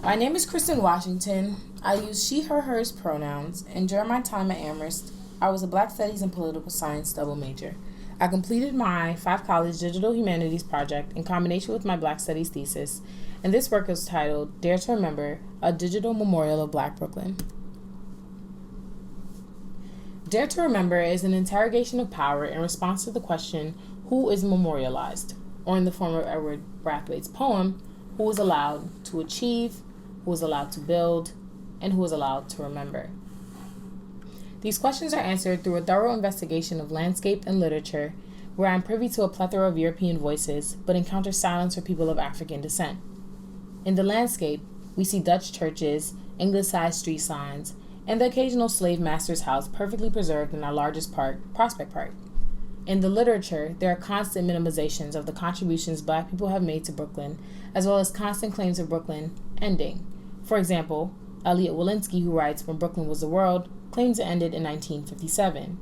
My name is Christin Washington. I use she, her, hers pronouns, and during my time at Amherst, I was a Black Studies and Political Science double major. I completed my 5-college digital humanities project in combination with my Black Studies thesis, and this work is titled Dare to Remember, a Digital Memorial of Black Brooklyn. Dare to Remember is an interrogation of power in response to the question, who is memorialized? Or in the form of Edward Brathwaite's poem, who is allowed to achieve, who is allowed to build, and who is allowed to remember. These questions are answered through a thorough investigation of landscape and literature, where I am privy to a plethora of European voices, but encounter silence for people of African descent. In the landscape, we see Dutch churches, anglicized street signs, and the occasional slave master's house perfectly preserved in our largest park, Prospect Park. In the literature, there are constant minimizations of the contributions Black people have made to Brooklyn, as well as constant claims of Brooklyn ending. For example, Elliot Walensky, who writes When Brooklyn Was the World, claims it ended in 1957.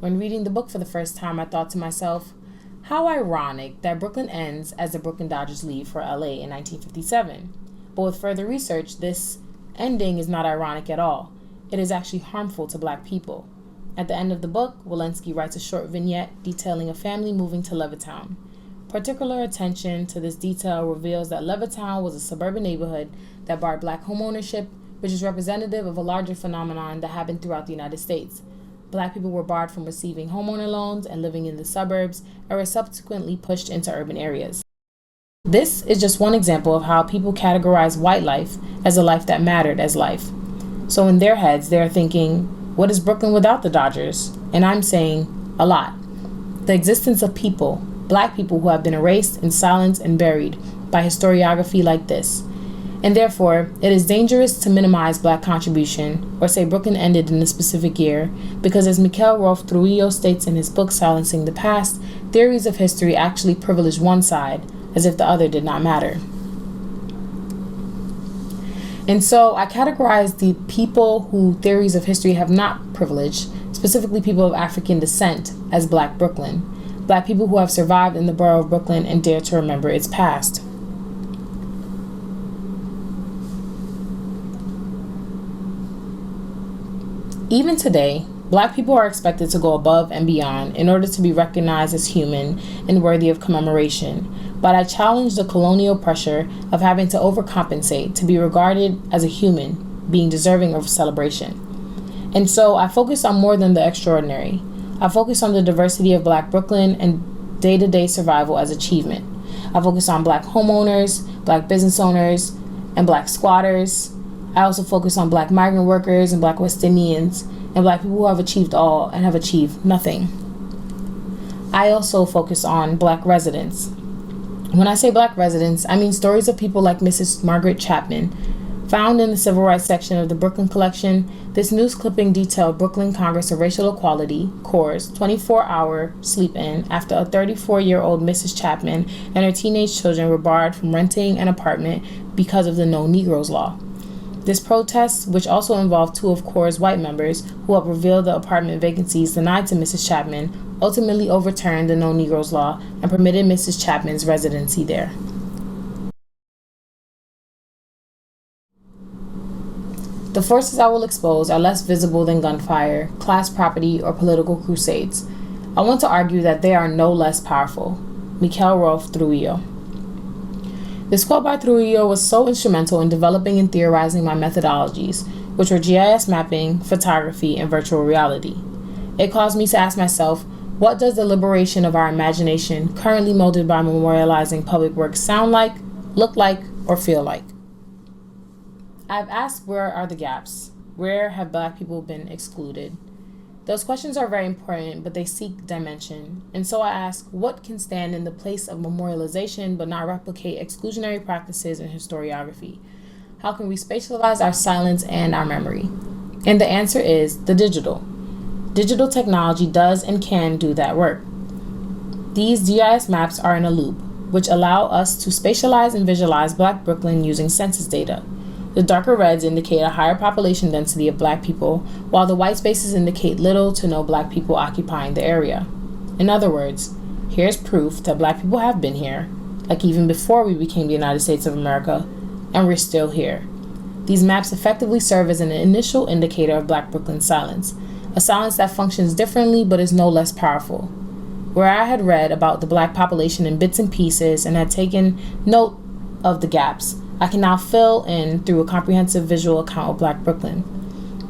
When reading the book for the first time, I thought to myself, how ironic that Brooklyn ends as the Brooklyn Dodgers leave for LA in 1957. But with further research, this ending is not ironic at all. It is actually harmful to Black people. At the end of the book, Walensky writes a short vignette detailing a family moving to Levittown. Particular attention to this detail reveals that Levittown was a suburban neighborhood that barred Black homeownership, which is representative of a larger phenomenon that happened throughout the United States. Black people were barred from receiving homeowner loans and living in the suburbs, and were subsequently pushed into urban areas. This is just one example of how people categorize white life as a life that mattered as life. So in their heads, they're thinking, what is Brooklyn without the Dodgers? And I'm saying, a lot. The existence of people, Black people who have been erased and silenced and buried by historiography like this. And therefore, it is dangerous to minimize Black contribution or say Brooklyn ended in a specific year, because as Mikel Rolf Trujillo states in his book Silencing the Past, theories of history actually privilege one side, as if the other did not matter. And so I categorize the people who theories of history have not privileged, specifically people of African descent, as Black Brooklyn. Black people who have survived in the borough of Brooklyn and dare to remember its past. Even today, Black people are expected to go above and beyond in order to be recognized as human and worthy of commemoration. But I challenge the colonial pressure of having to overcompensate to be regarded as a human, being deserving of celebration. And so I focus on more than the extraordinary. I focus on the diversity of Black Brooklyn and day-to-day survival as achievement. I focus on Black homeowners, Black business owners, and Black squatters. I also focus on Black migrant workers and Black West Indians and Black people who have achieved all and have achieved nothing. I also focus on Black residents. When I say Black residents, I mean stories of people like Mrs. Margaret Chapman. Found in the Civil Rights section of the Brooklyn Collection, this news clipping detailed Brooklyn Congress of Racial Equality, CORE's 24-hour sleep-in after a 34-year-old Mrs. Chapman and her teenage children were barred from renting an apartment because of the No Negroes law. This protest, which also involved 2 of CORE's white members who helped reveal the apartment vacancies denied to Mrs. Chapman, ultimately overturned the No Negroes law and permitted Mrs. Chapman's residency there. The forces I will expose are less visible than gunfire, class property, or political crusades. I want to argue that they are no less powerful. Mikel Rolf Trujillo. This quote by Trujillo was so instrumental in developing and theorizing my methodologies, which were GIS mapping, photography, and virtual reality. It caused me to ask myself, what does the liberation of our imagination, currently molded by memorializing public works, sound like, look like, or feel like? I've asked, where are the gaps? Where have Black people been excluded? Those questions are very important, but they seek dimension. And so I ask, what can stand in the place of memorialization but not replicate exclusionary practices in historiography? How can we spatialize our silence and our memory? And the answer is the digital. Digital technology does and can do that work. These GIS maps are in a loop, which allow us to spatialize and visualize Black Brooklyn using census data. The darker reds indicate a higher population density of Black people, while the white spaces indicate little to no Black people occupying the area. In other words, here's proof that Black people have been here, like even before we became the United States of America, and we're still here. These maps effectively serve as an initial indicator of Black Brooklyn's silence, a silence that functions differently but is no less powerful. Where I had read about the Black population in bits and pieces and had taken note of the gaps, I can now fill in through a comprehensive visual account of Black Brooklyn.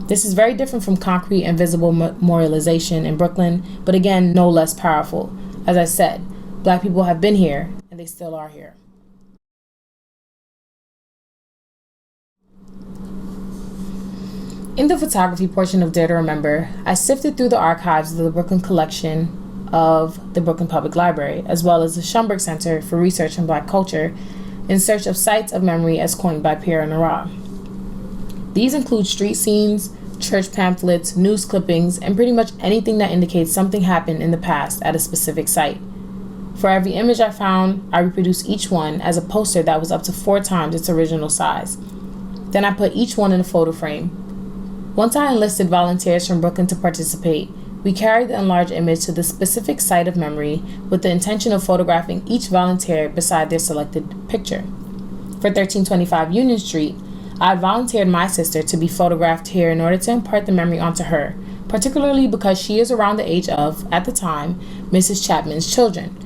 This is very different from concrete and visible memorialization in Brooklyn, but again, no less powerful. As I said, Black people have been here, and they still are here. In the photography portion of Dare to Remember, I sifted through the archives of the Brooklyn collection of the Brooklyn Public Library, as well as the Schomburg Center for Research in Black Culture, in search of sites of memory as coined by Pierre Nara. These include street scenes, church pamphlets, news clippings, and pretty much anything that indicates something happened in the past at a specific site. For every image I found, I reproduced each one as a poster that was up to 4 times its original size. Then I put each one in a photo frame. Once I enlisted volunteers from Brooklyn to participate, we carried the enlarged image to the specific site of memory with the intention of photographing each volunteer beside their selected picture. For 1325 Union Street, I had volunteered my sister to be photographed here in order to impart the memory onto her, particularly because she is around the age of, at the time, Mrs. Chapman's children.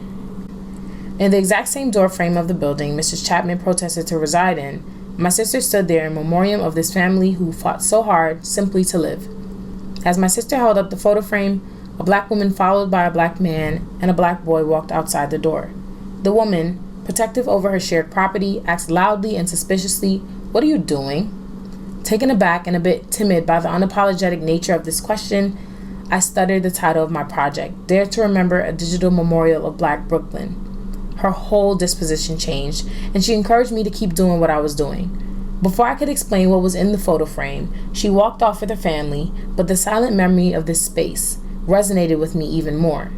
In the exact same doorframe of the building Mrs. Chapman protested to reside in, my sister stood there in memoriam of this family who fought so hard simply to live. As my sister held up the photo frame, a Black woman followed by a Black man and a Black boy walked outside the door. The woman, protective over her shared property, asked loudly and suspiciously, "What are you doing?" Taken aback and a bit timid by the unapologetic nature of this question, I stuttered the title of my project, Dare to Remember, a Digital Memorial of Black Brooklyn. Her whole disposition changed, and she encouraged me to keep doing what I was doing. Before I could explain what was in the photo frame, she walked off with her family, but the silent memory of this space resonated with me even more.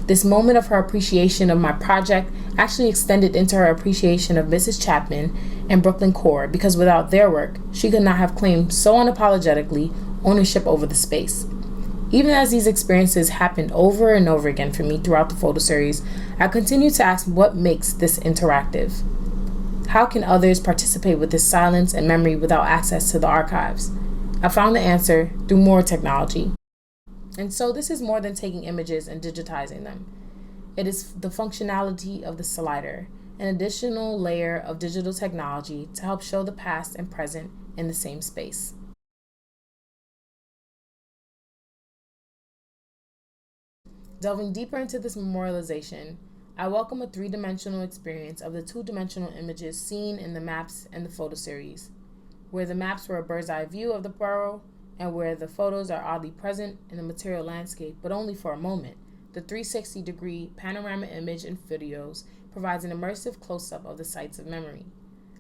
This moment of her appreciation of my project actually extended into her appreciation of Mrs. Chapman and Brooklyn Core, because without their work, she could not have claimed so unapologetically ownership over the space. Even as these experiences happened over and over again for me throughout the photo series, I continued to ask what makes this interactive. How can others participate with this silence and memory without access to the archives? I found the answer through more technology. And so this is more than taking images and digitizing them. It is the functionality of the slider, an additional layer of digital technology to help show the past and present in the same space. Delving deeper into this memorialization, I welcome a 3-dimensional experience of the 2-dimensional images seen in the maps and the photo series, where the maps were a bird's eye view of the borough and where the photos are oddly present in the material landscape, but only for a moment. The 360-degree panorama image in videos provides an immersive close-up of the sites of memory.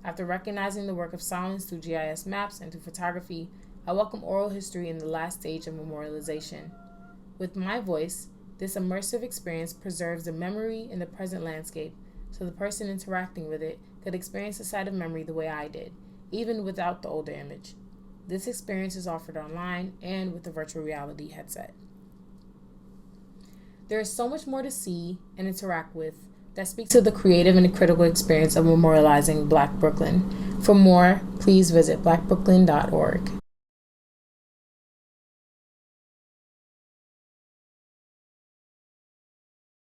After recognizing the work of silence through GIS maps and through photography, I welcome oral history in the last stage of memorialization. With my voice, this immersive experience preserves the memory in the present landscape, so the person interacting with it could experience the side of memory the way I did, even without the older image. This experience is offered online and with a virtual reality headset. There is so much more to see and interact with that speaks to the creative and critical experience of memorializing Black Brooklyn. For more, please visit blackbrooklyn.org.